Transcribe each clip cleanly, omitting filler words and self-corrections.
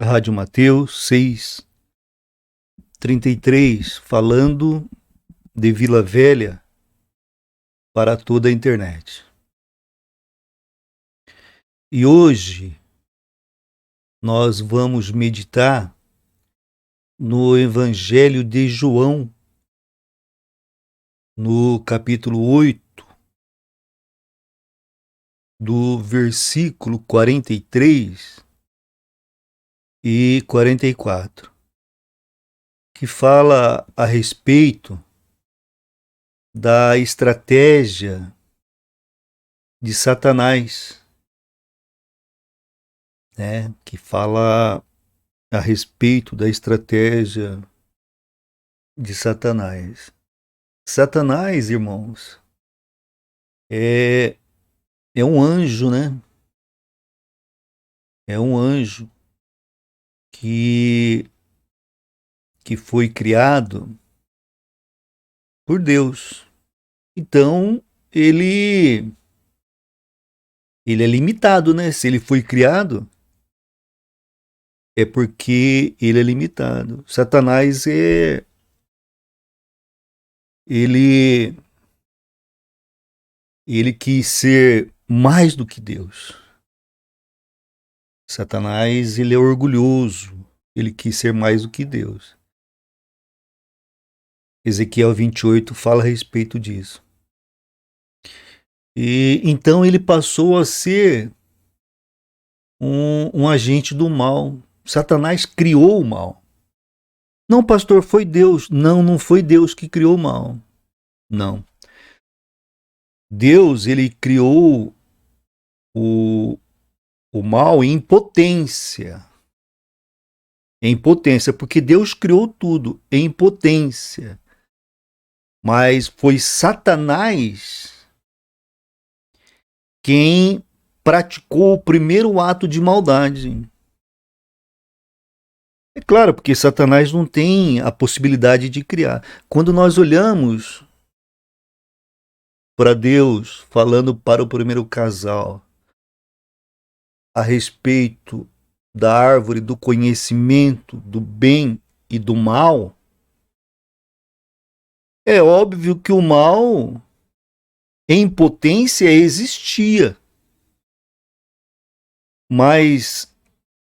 Rádio Mateus 6:33, falando de Vila Velha para toda a internet. E hoje nós vamos meditar no Evangelho de João, no capítulo 8, do versículo 43 e 44, que fala a respeito da estratégia de Satanás, né? Que fala a respeito da estratégia de Satanás. Satanás, irmãos, é um anjo, né? É um anjo que foi criado por Deus. Então, ele é limitado, né? Se ele foi criado, é porque ele é limitado. Satanás ele quis ser mais do que Deus. Satanás, ele é orgulhoso. Ele quis ser mais do que Deus. Ezequiel 28 fala a respeito disso. E então ele passou a ser um agente do mal. Satanás criou o mal. Não, pastor, foi Deus. Não, não foi Deus que criou o mal. Não. Deus, ele criou o mal em potência. Em potência, porque Deus criou tudo em potência. Mas foi Satanás quem praticou o primeiro ato de maldade. É claro, porque Satanás não tem a possibilidade de criar. Quando nós olhamos para Deus falando para o primeiro casal a respeito da árvore do conhecimento do bem e do mal, é óbvio que o mal em potência existia, mas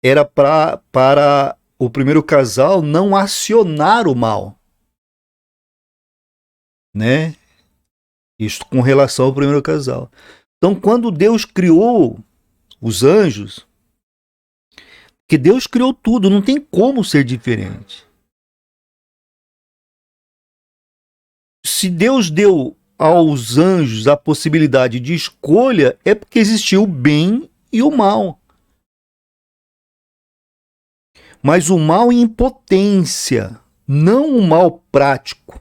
era para o primeiro casal não acionar o mal, né? Isso com relação ao primeiro casal. Então, quando Deus criou os anjos, que Deus criou tudo, não tem como ser diferente. Se Deus deu aos anjos a possibilidade de escolha, é porque existiu o bem e o mal. Mas o mal em potência, não o mal prático.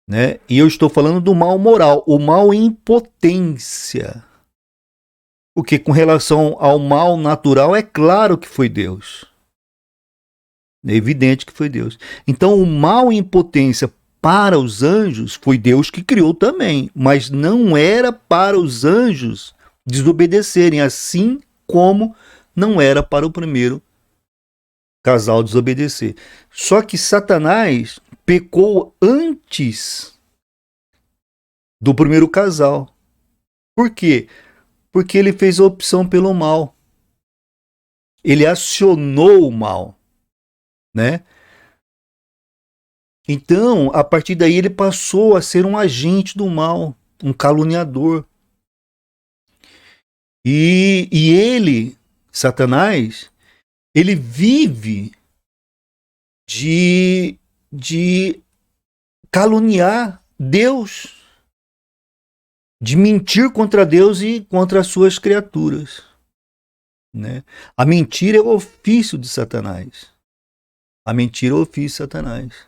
Né? E eu estou falando do mal moral, o mal em potência. Porque com relação ao mal natural, é claro que foi Deus. É evidente que foi Deus. Então, o mal em potência para os anjos foi Deus que criou também, mas não era para os anjos desobedecerem, assim como não era para o primeiro casal desobedecer. Só que Satanás pecou antes do primeiro casal. Por quê? Porque ele fez a opção pelo mal. Ele acionou o mal, né? Então, a partir daí, ele passou a ser um agente do mal, um caluniador. E ele, Satanás, ele vive de caluniar Deus, de mentir contra Deus e contra as suas criaturas. Né? A mentira é o ofício de Satanás. A mentira é o ofício de Satanás.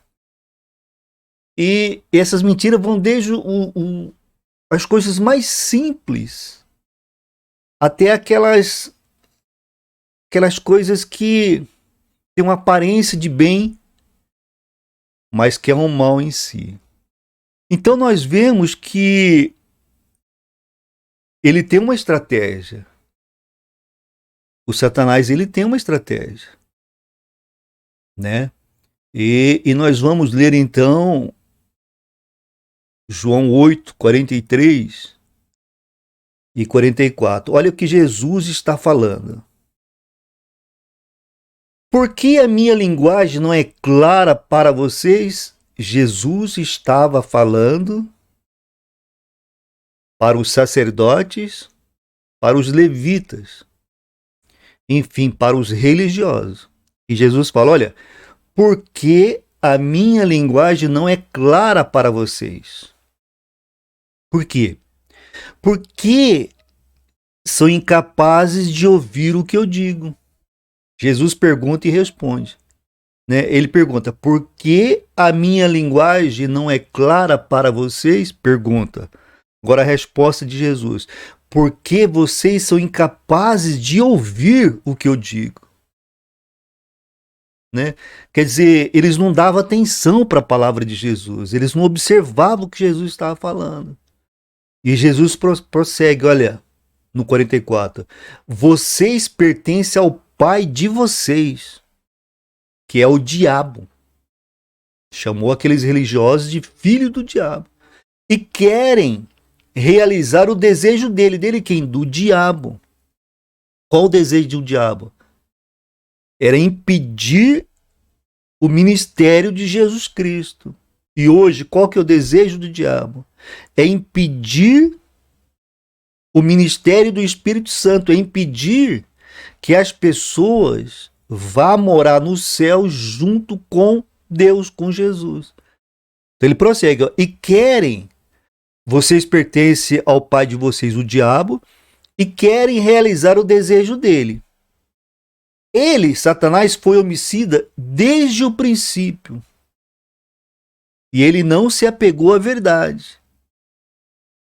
E essas mentiras vão desde as coisas mais simples até aquelas coisas que têm uma aparência de bem, mas que é um mal em si. Então nós vemos que ele tem uma estratégia. O Satanás, ele tem uma estratégia, né? E nós vamos ler então João 8, 43 e 44. Olha o que Jesus está falando. Por que a minha linguagem não é clara para vocês? Jesus estava falando para os sacerdotes, para os levitas, enfim, para os religiosos. E Jesus fala, olha, por que a minha linguagem não é clara para vocês? Por quê? Porque são incapazes de ouvir o que eu digo. Jesus pergunta e responde. Né? Ele pergunta, por que a minha linguagem não é clara para vocês? Pergunta. Agora a resposta de Jesus. Porque vocês são incapazes de ouvir o que eu digo. Né? Quer dizer, eles não davam atenção para a palavra de Jesus. Eles não observavam o que Jesus estava falando. E Jesus prossegue, olha, no 44. Vocês pertencem ao pai de vocês, que é o diabo. Chamou aqueles religiosos de filho do diabo. E querem realizar o desejo dele. Dele quem? Do diabo. Qual o desejo do diabo? Era impedir o ministério de Jesus Cristo. E hoje, qual que é o desejo do diabo? É impedir o ministério do Espírito Santo, é impedir que as pessoas vá morar no céu junto com Deus, com Jesus. Então ele prossegue, ó, e querem, vocês pertencem ao pai de vocês, o diabo, e querem realizar o desejo dele. Ele, Satanás, foi homicida desde o princípio. E ele não se apegou à verdade.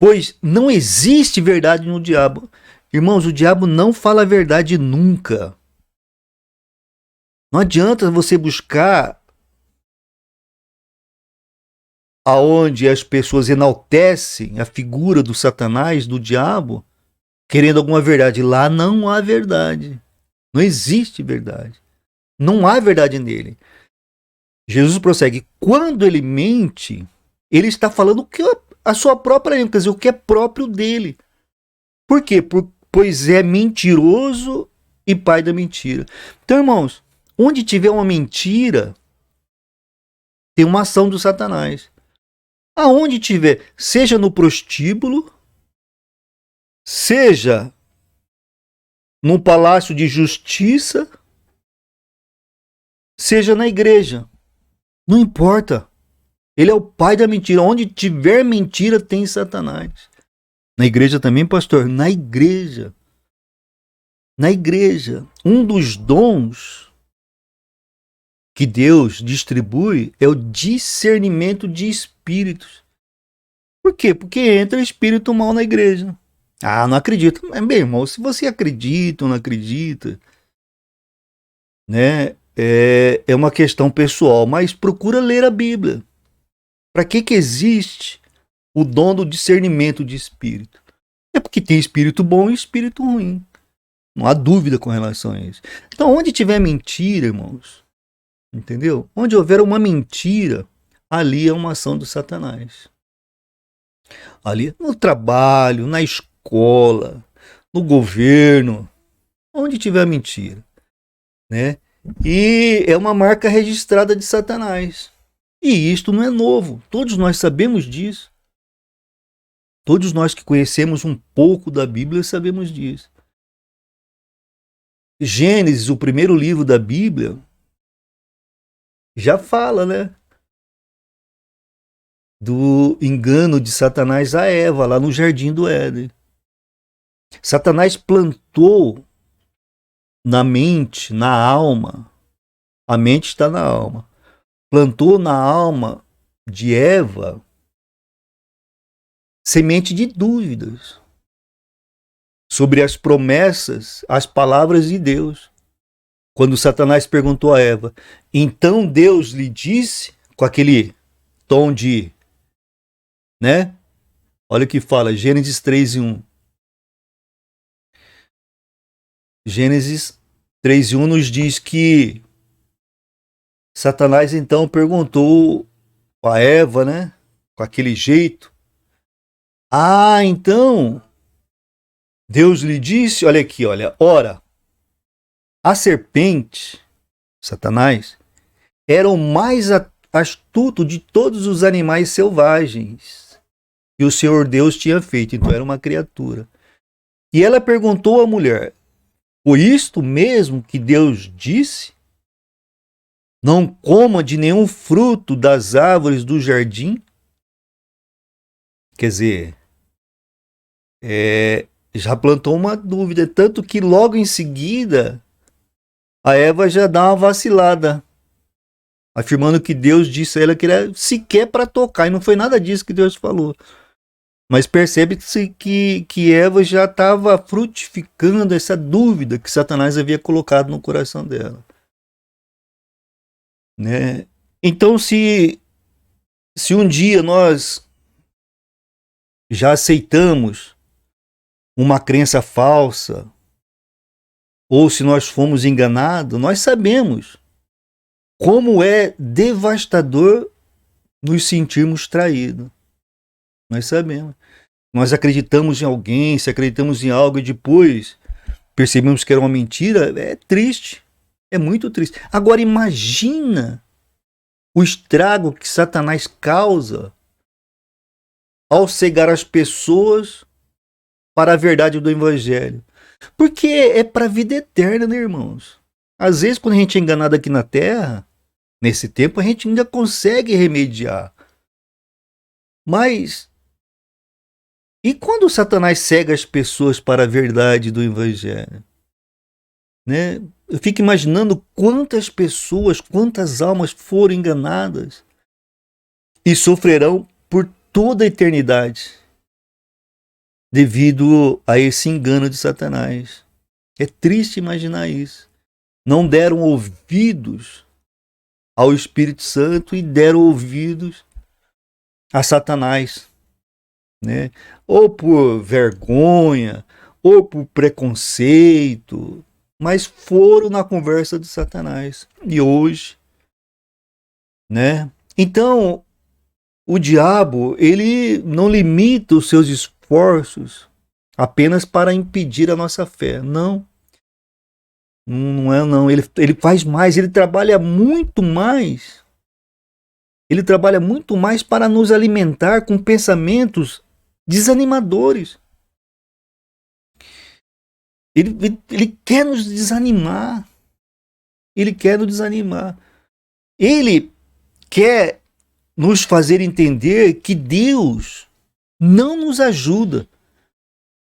Pois não existe verdade no diabo. Irmãos, o diabo não fala a verdade nunca. Não adianta você buscar aonde as pessoas enaltecem a figura do Satanás, do diabo, querendo alguma verdade. Lá não há verdade. Não existe verdade. Não há verdade nele. Jesus prossegue. Quando ele mente, ele está falando o que a sua própria língua, quer dizer, o que é próprio dele. Por quê? Pois é mentiroso e pai da mentira. Então, irmãos, onde tiver uma mentira, tem uma ação do Satanás. Aonde tiver, seja no prostíbulo, seja num palácio de justiça, seja na igreja. Não importa. Ele é o pai da mentira. Onde tiver mentira, tem Satanás. Na igreja também, pastor? Na igreja. Na igreja. Um dos dons que Deus distribui é o discernimento de espíritos. Por quê? Porque entra espírito mal na igreja. Ah, não acredito. Mas, meu irmão, se você acredita ou não acredita, né, é uma questão pessoal, mas procura ler a Bíblia. Para que existe o dom do discernimento de espírito? É porque tem espírito bom e espírito ruim. Não há dúvida com relação a isso. Então, onde tiver mentira, irmãos, entendeu? Onde houver uma mentira, ali é uma ação do Satanás. Ali no trabalho, na escola, no governo, onde tiver mentira, né? E é uma marca registrada de Satanás. E isto não é novo. Todos nós sabemos disso. Todos nós que conhecemos um pouco da Bíblia sabemos disso. Gênesis, o primeiro livro da Bíblia, já fala, né? Do engano de Satanás a Eva, lá no Jardim do Éden. Satanás plantou na mente, na alma, a mente está na alma, plantou na alma de Eva semente de dúvidas sobre as promessas, as palavras de Deus. Quando Satanás perguntou a Eva, então Deus lhe disse, com aquele tom de, né? Olha o que fala, Gênesis 3:1. Gênesis 3:1 nos diz que Satanás então perguntou a Eva, né? Com aquele jeito. Ah, então Deus lhe disse, olha aqui, olha, ora, a serpente, Satanás, era o mais astuto de todos os animais selvagens que o Senhor Deus tinha feito, então era uma criatura. E ela perguntou à mulher, foi isto mesmo que Deus disse? Não coma de nenhum fruto das árvores do jardim? Quer dizer, já plantou uma dúvida, tanto que logo em seguida a Eva já dá uma vacilada, afirmando que Deus disse a ela que era sequer para tocar, e não foi nada disso que Deus falou. Mas percebe-se que Eva já estava frutificando essa dúvida que Satanás havia colocado no coração dela. Né? Então, se um dia nós já aceitamos uma crença falsa, ou se nós fomos enganados, nós sabemos como é devastador nos sentirmos traídos. Nós sabemos. Nós acreditamos em alguém, se acreditamos em algo e depois percebemos que era uma mentira, é triste. É muito triste. Agora imagina o estrago que Satanás causa ao cegar as pessoas para a verdade do Evangelho. Porque é para a vida eterna, né, irmãos? Às vezes, quando a gente é enganado aqui na Terra, nesse tempo, a gente ainda consegue remediar. Mas e quando Satanás cega as pessoas para a verdade do Evangelho? Né? Eu fico imaginando quantas pessoas, quantas almas foram enganadas e sofrerão por toda a eternidade devido a esse engano de Satanás. É triste imaginar isso. Não deram ouvidos ao Espírito Santo e deram ouvidos a Satanás. Né? Ou por vergonha, ou por preconceito, mas foram na conversa de Satanás. E hoje, né? Então, o diabo, ele não limita os seus esforços apenas para impedir a nossa fé. Não. Não é não. Ele faz mais, ele trabalha muito mais. Ele trabalha muito mais para nos alimentar com pensamentos desanimadores. Ele quer nos desanimar. Ele quer nos desanimar. Ele quer nos fazer entender que Deus não nos ajuda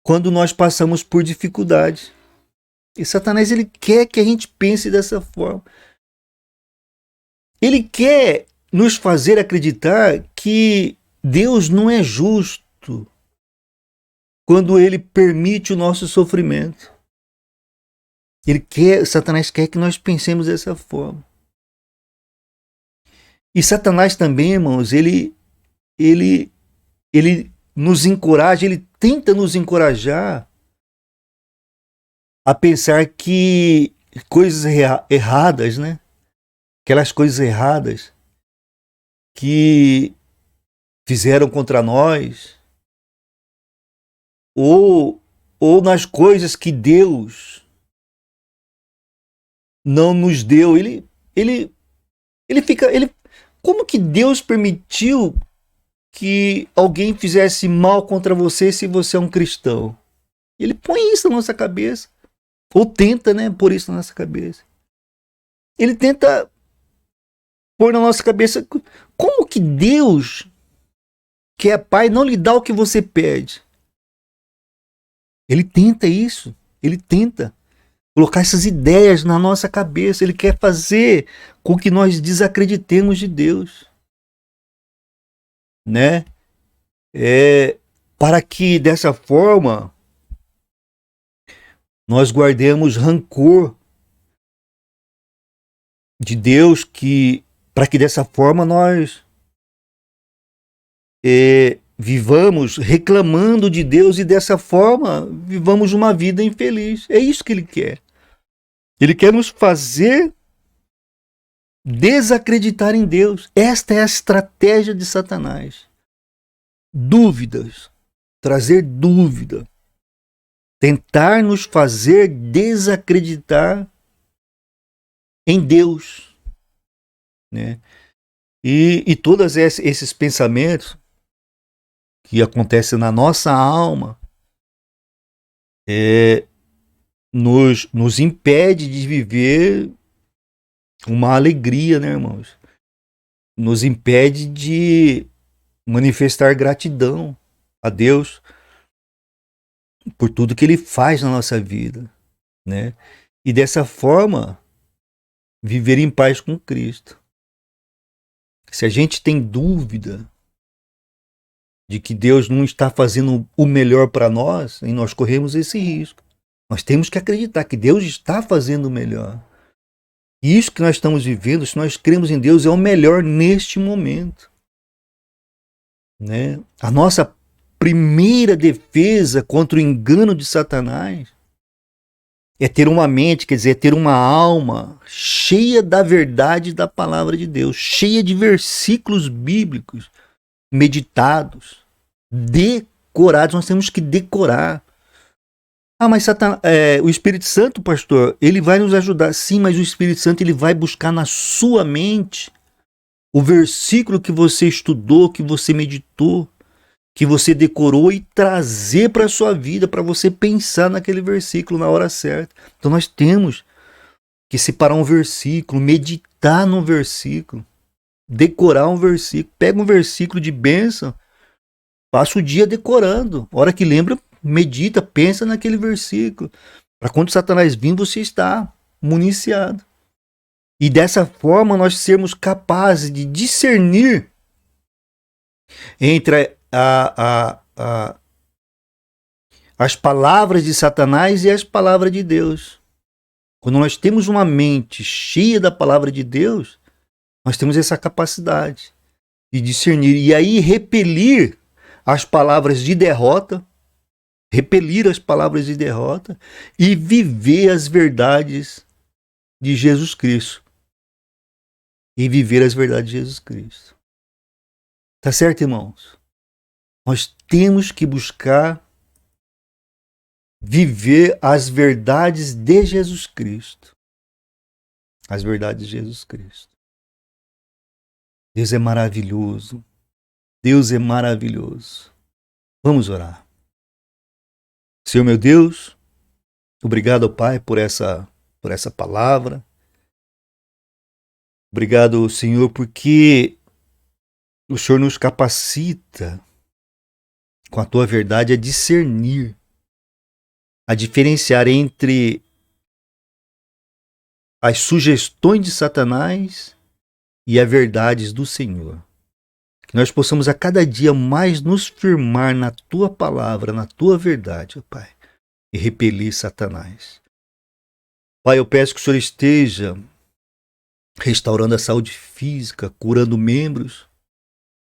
quando nós passamos por dificuldades. E Satanás, ele quer que a gente pense dessa forma. Ele quer nos fazer acreditar que Deus não é justo quando ele permite o nosso sofrimento. Satanás quer que nós pensemos dessa forma. E Satanás também, irmãos, ele nos encoraja, ele tenta nos encorajar a pensar que coisas erradas, né? Aquelas coisas erradas que fizeram contra nós, ou nas coisas que Deus não nos deu. Como que Deus permitiu que alguém fizesse mal contra você se você é um cristão? Ele põe isso na nossa cabeça, ou tenta, né, pôr isso na nossa cabeça. Ele tenta pôr na nossa cabeça como que Deus, que é Pai, não lhe dá o que você pede. Ele tenta isso, ele tenta colocar essas ideias na nossa cabeça, ele quer fazer com que nós desacreditemos de Deus, né? Para que dessa forma nós guardemos rancor de Deus, para que dessa forma nós vivamos reclamando de Deus e dessa forma vivamos uma vida infeliz. É isso que ele quer. Ele quer nos fazer desacreditar em Deus. Esta é a estratégia de Satanás. Dúvidas, trazer dúvida, tentar nos fazer desacreditar em Deus, né? E todos esses pensamentos que acontecem na nossa alma nos impede de viver uma alegria, né, irmãos? Nos impede de manifestar gratidão a Deus por tudo que Ele faz na nossa vida, né? E dessa forma, viver em paz com Cristo. Se a gente tem dúvida de que Deus não está fazendo o melhor para nós, e nós corremos esse risco. Nós temos que acreditar que Deus está fazendo o melhor. E isso que nós estamos vivendo, se nós cremos em Deus, é o melhor neste momento, né? A nossa primeira defesa contra o engano de Satanás é ter uma mente, quer dizer, é ter uma alma cheia da verdade da palavra de Deus, cheia de versículos bíblicos meditados, decorados. Nós temos que decorar. Ah, mas o Espírito Santo, pastor, ele vai nos ajudar. Sim, mas o Espírito Santo ele vai buscar na sua mente o versículo que você estudou, que você meditou, que você decorou e trazer para a sua vida, para você pensar naquele versículo na hora certa. Então nós temos que separar um versículo, meditar no versículo, decorar um versículo. Pega um versículo de bênção, passa o dia decorando. A hora que lembra, medita, pensa naquele versículo. Para quando Satanás vir, você está municiado. E dessa forma nós sermos capazes de discernir entre as palavras de Satanás e as palavras de Deus. Quando nós temos uma mente cheia da palavra de Deus, nós temos essa capacidade de discernir e aí repelir as palavras de derrota, e viver as verdades de Jesus Cristo. Tá certo, irmãos? Nós temos que buscar viver as verdades de Jesus Cristo. As verdades de Jesus Cristo. Deus é maravilhoso. Deus é maravilhoso. Vamos orar. Senhor meu Deus, obrigado, Pai, por essa palavra. Obrigado, Senhor, porque o Senhor nos capacita com a Tua verdade a discernir, a diferenciar entre as sugestões de Satanás e as verdades do Senhor. Que nós possamos a cada dia mais nos firmar na Tua palavra, na Tua verdade, ó Pai, e repelir Satanás. Pai, eu peço que o Senhor esteja restaurando a saúde física, curando membros,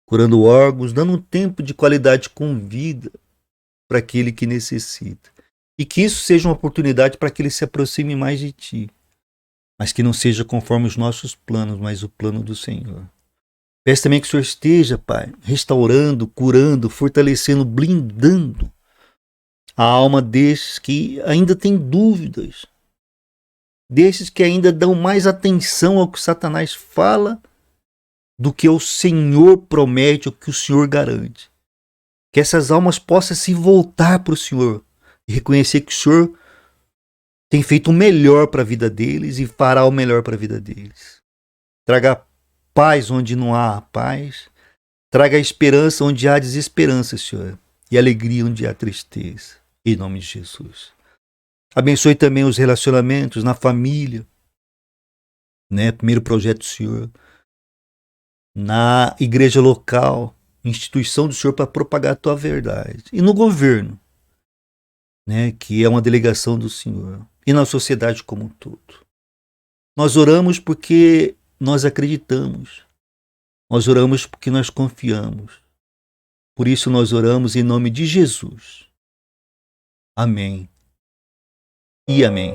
curando órgãos, dando um tempo de qualidade com vida para aquele que necessita. E que isso seja uma oportunidade para que ele se aproxime mais de Ti, mas que não seja conforme os nossos planos, mas o plano do Senhor. Peço também que o Senhor esteja, Pai, restaurando, curando, fortalecendo, blindando a alma destes que ainda têm dúvidas, destes que ainda dão mais atenção ao que Satanás fala do que o Senhor promete, o que o Senhor garante. Que essas almas possam se voltar para o Senhor e reconhecer que o Senhor tem feito o melhor para a vida deles e fará o melhor para a vida deles. Traga paz onde não há paz. Traga esperança onde há desesperança, Senhor. E alegria onde há tristeza. Em nome de Jesus. Abençoe também os relacionamentos na família. Né? Primeiro projeto do Senhor. Na igreja local. Instituição do Senhor para propagar a Tua verdade. E no governo. Né? Que é uma delegação do Senhor. E na sociedade como um todo. Nós oramos porque nós acreditamos. Nós oramos porque nós confiamos. Por isso nós oramos em nome de Jesus. Amém. E amém.